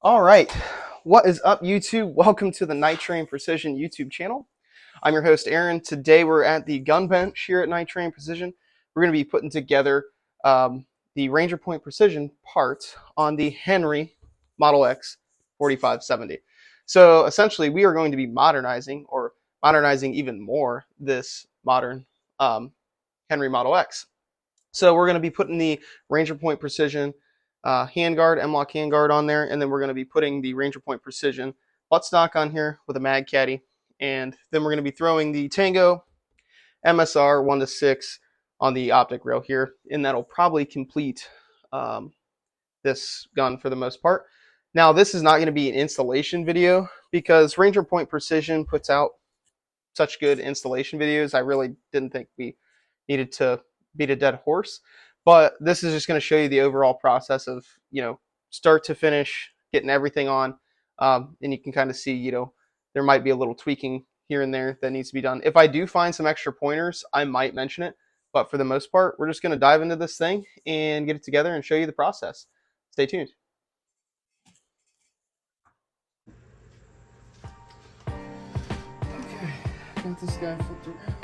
All right, what is up, YouTube? Welcome to the Night Train Precision YouTube channel. I'm your host, Aaron. Today we're at the gun bench here at Night Train Precision. We're going to be putting together the Ranger Point Precision parts on the Henry Model X 4570. So essentially, we are going to be modernizing even more this modern Henry Model X. So we're going to be putting the Ranger Point Precision handguard, M-Lock handguard on there, and then we're going to be putting the Ranger Point Precision buttstock on here with a mag caddy, and then we're going to be throwing the Tango MSR 1-6 on the optic rail here, and that'll probably complete this gun for the most part. Now, this is not going to be an installation video because Ranger Point Precision puts out such good installation videos. I really didn't think we needed to beat a dead horse, but this is just going to show you the overall process of, start to finish, getting everything on, and you can kind of see, there might be a little tweaking here and there that needs to be done. If I do find some extra pointers, I might mention it, but for the most part, we're just going to dive into this thing and get it together and show you the process. Stay tuned. Okay, got this guy flipped around.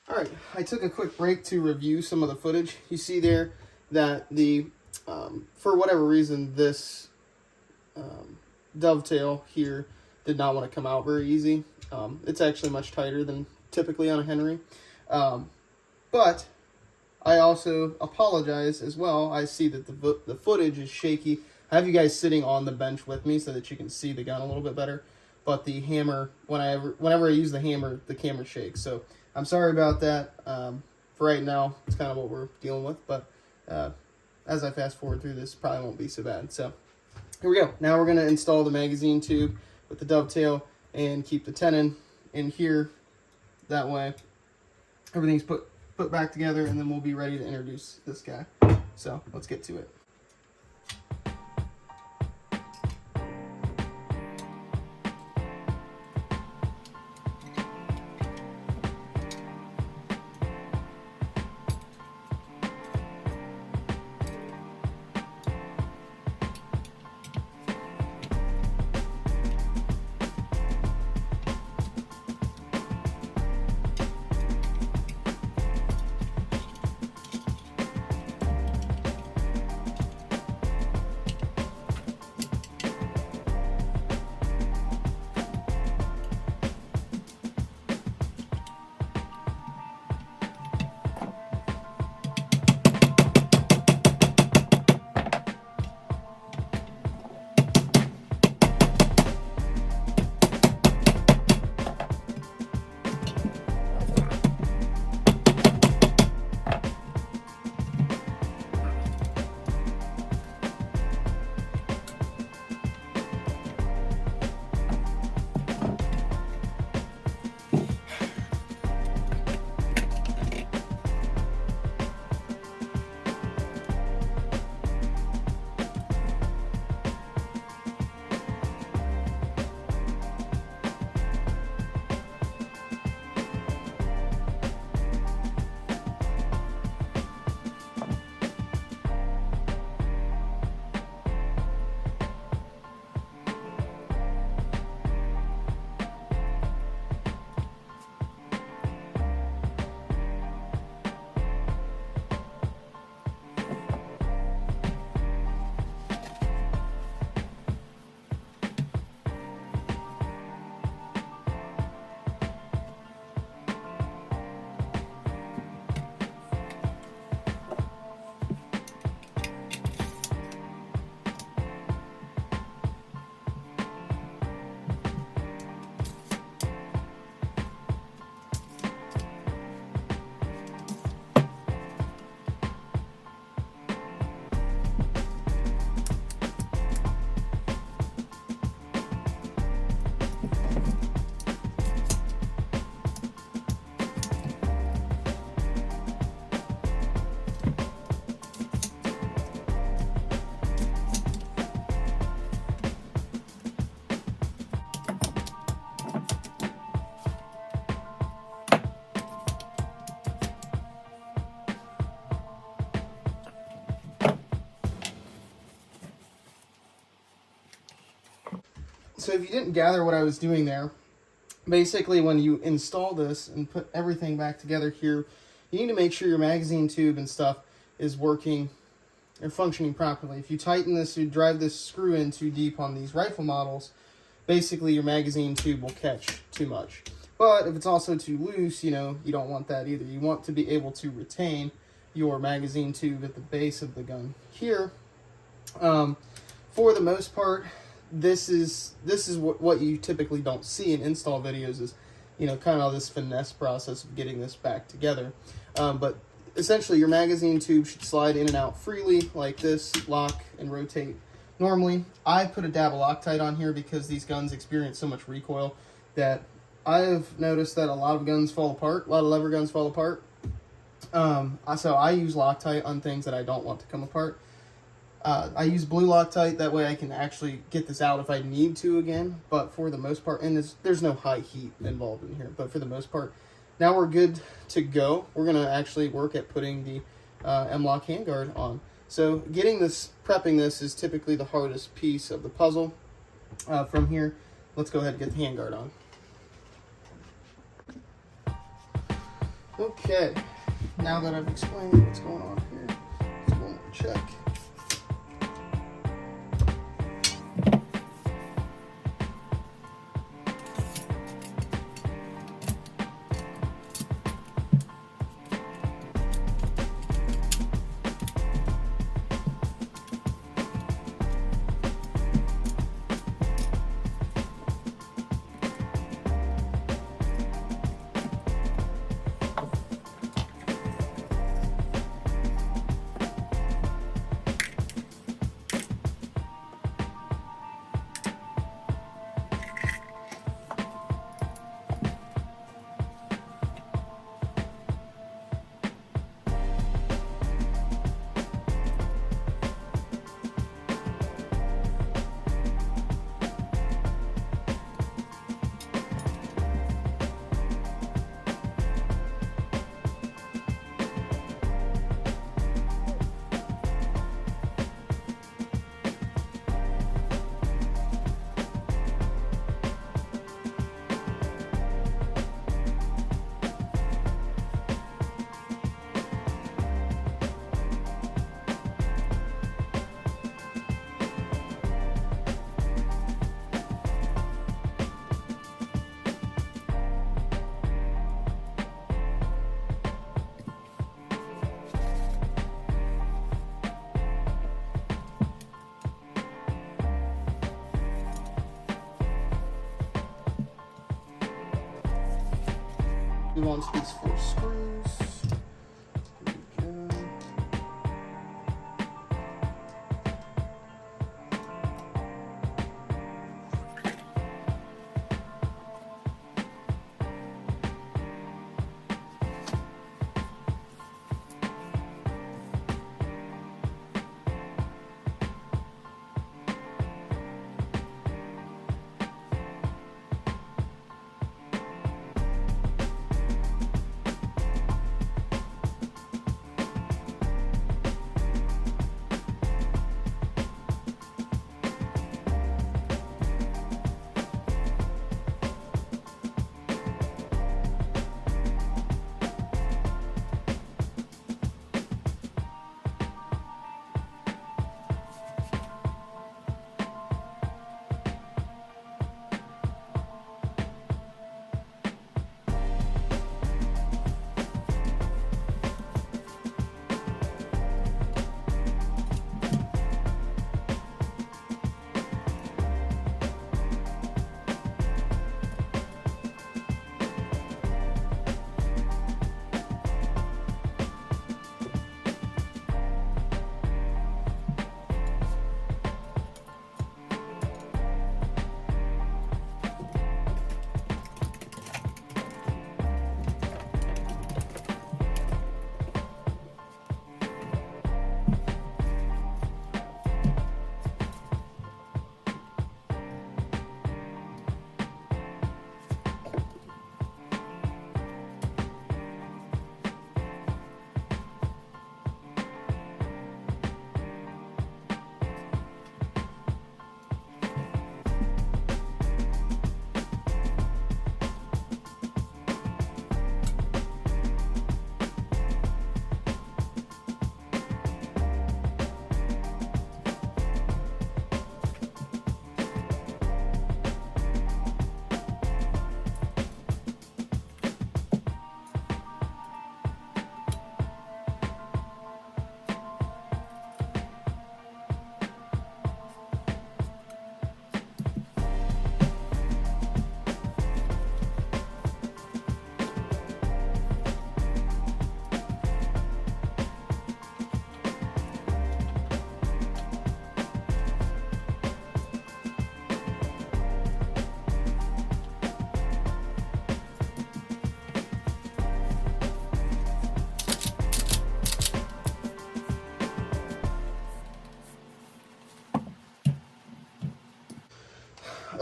All right, I took a quick break to review some of the footage. You see there that for whatever reason, this dovetail here did not want to come out very easy. It's actually much tighter than typically on a Henry. But I also apologize as well. I see that the footage is shaky. I have you guys sitting on the bench with me so that you can see the gun a little bit better. But the hammer, whenever I use the hammer, the camera shakes. So I'm sorry about that. For right now, it's kind of what we're dealing with. But as I fast forward through this, probably won't be so bad. So here we go. Now we're going to install the magazine tube with the dovetail and keep the tenon in here. That way, everything's put back together, and then we'll be ready to introduce this guy. So let's get to it. So if you didn't gather what I was doing there, basically when you install this and put everything back together here, you need to make sure your magazine tube and stuff is working and functioning properly. If you tighten this, you drive this screw in too deep on these rifle models, basically your magazine tube will catch too much. But if it's also too loose, you know, you don't want that either. You want to be able to retain your magazine tube at the base of the gun here. For the most part, this is what you typically don't see in install videos is, you know, kind of this finesse process of getting this back together. But essentially your magazine tube should slide in and out freely like this, lock and rotate normally. I put a dab of Loctite on here because these guns experience so much recoil that I've noticed that a lot of guns fall apart, a lot of lever guns fall apart. So I use Loctite on things that I don't want to come apart. I use blue Loctite, that way I can actually get this out if I need to again, but for the most part, and there's no high heat involved in here, but for the most part, now we're good to go. We're going to actually work at putting the M-LOK handguard on. So prepping this is typically the hardest piece of the puzzle. From here, let's go ahead and get the handguard on. Okay, now that I've explained what's going on here, let's go and check. Move on to these 4 screws. Here we go.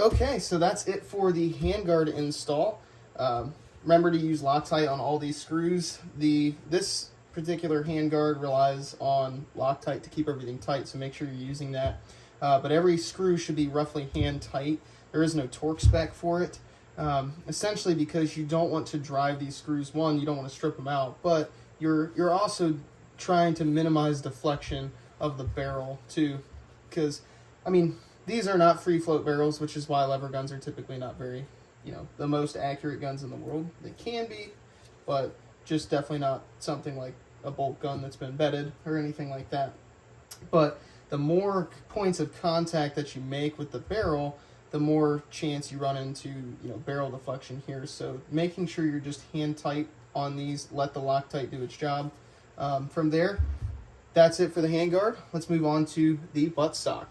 Okay, so that's it for the handguard install. Remember to use Loctite on all these screws. This particular handguard relies on Loctite to keep everything tight, so make sure you're using that. But every screw should be roughly hand tight. There is no torque spec for it, essentially because you don't want to drive these screws. One, you don't want to strip them out, but you're also trying to minimize deflection of the barrel too, because I mean, these are not free float barrels, which is why lever guns are typically not very, the most accurate guns in the world. They can be, but just definitely not something like a bolt gun that's been bedded or anything like that. But the more points of contact that you make with the barrel, the more chance you run into, barrel deflection here. So making sure you're just hand tight on these, let the Loctite do its job. From there, that's it for the handguard. Let's move on to the buttstock.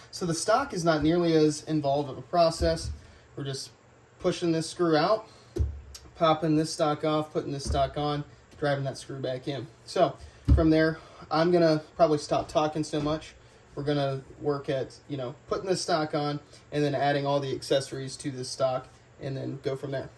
So the stock is not nearly as involved of a process. We're just pushing this screw out, popping this stock off, putting this stock on, driving that screw back in. So from there, I'm gonna probably stop talking so much. We're gonna work at, putting this stock on and then adding all the accessories to this stock and then go from there.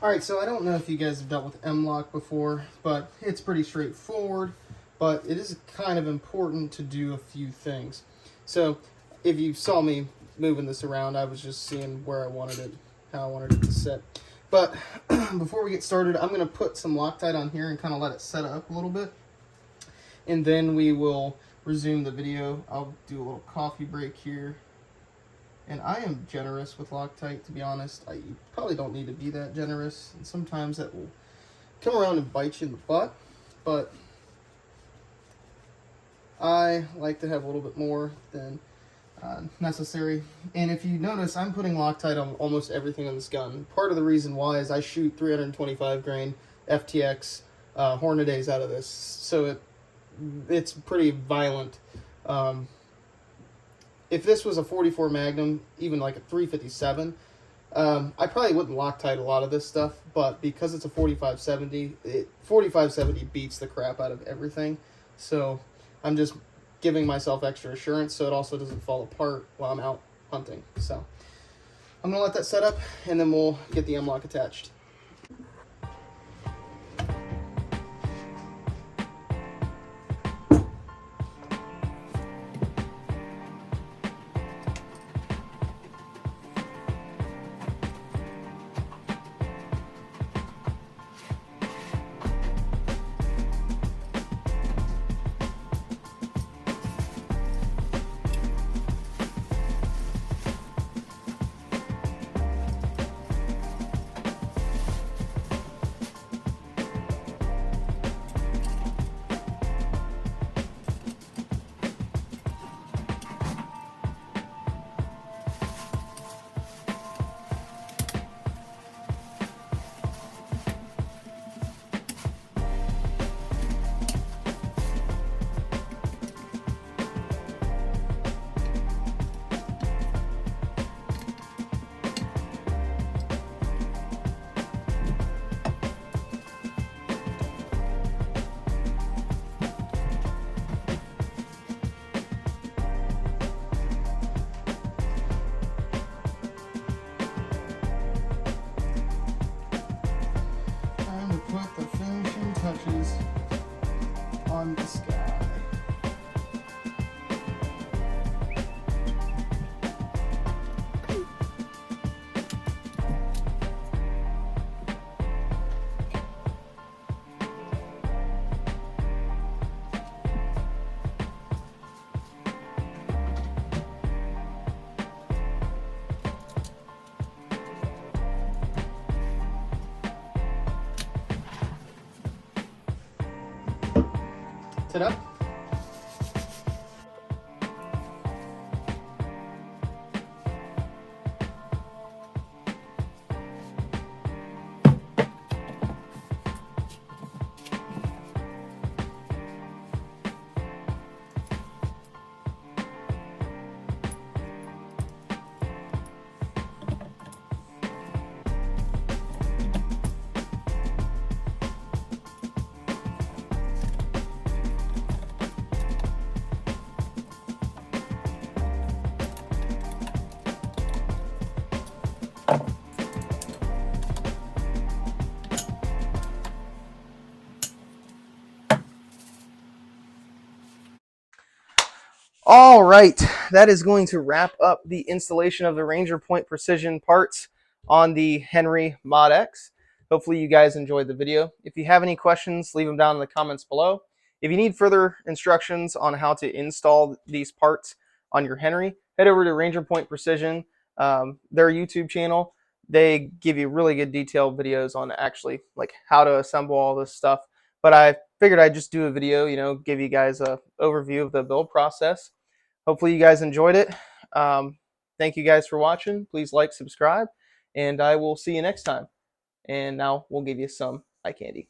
Alright, so I don't know if you guys have dealt with M-LOK before, but it's pretty straightforward, but it is kind of important to do a few things. So, if you saw me moving this around, I was just seeing where I wanted it, how I wanted it to sit. But before we get started, I'm going to put some Loctite on here and kind of let it set up a little bit. And then we will resume the video. I'll do a little coffee break here. And I am generous with Loctite, to be honest. You probably don't need to be that generous. And sometimes that will come around and bite you in the butt. But I like to have a little bit more than necessary. And if you notice, I'm putting Loctite on almost everything on this gun. Part of the reason why is I shoot 325 grain FTX Hornadays out of this. So it's pretty violent. If this was a 44 Magnum, even like a 357, I probably wouldn't Loctite a lot of this stuff, but because it's a 4570, 4570 beats the crap out of everything. So I'm just giving myself extra assurance so it also doesn't fall apart while I'm out hunting. So I'm going to let that set up, and then we'll get the M-LOK attached. Put the finishing touches on the sky. It up. All right, that is going to wrap up the installation of the Ranger Point Precision parts on the Henry Mod X. Hopefully you guys enjoyed the video. If you have any questions, leave them down in the comments below. If you need further instructions on how to install these parts on your Henry, head over to Ranger Point Precision, their YouTube channel. They give you really good detailed videos on actually like how to assemble all this stuff. But I figured I'd just do a video, give you guys an overview of the build process. Hopefully you guys enjoyed it. Thank you guys for watching. Please like, subscribe, and I will see you next time. And now we'll give you some eye candy.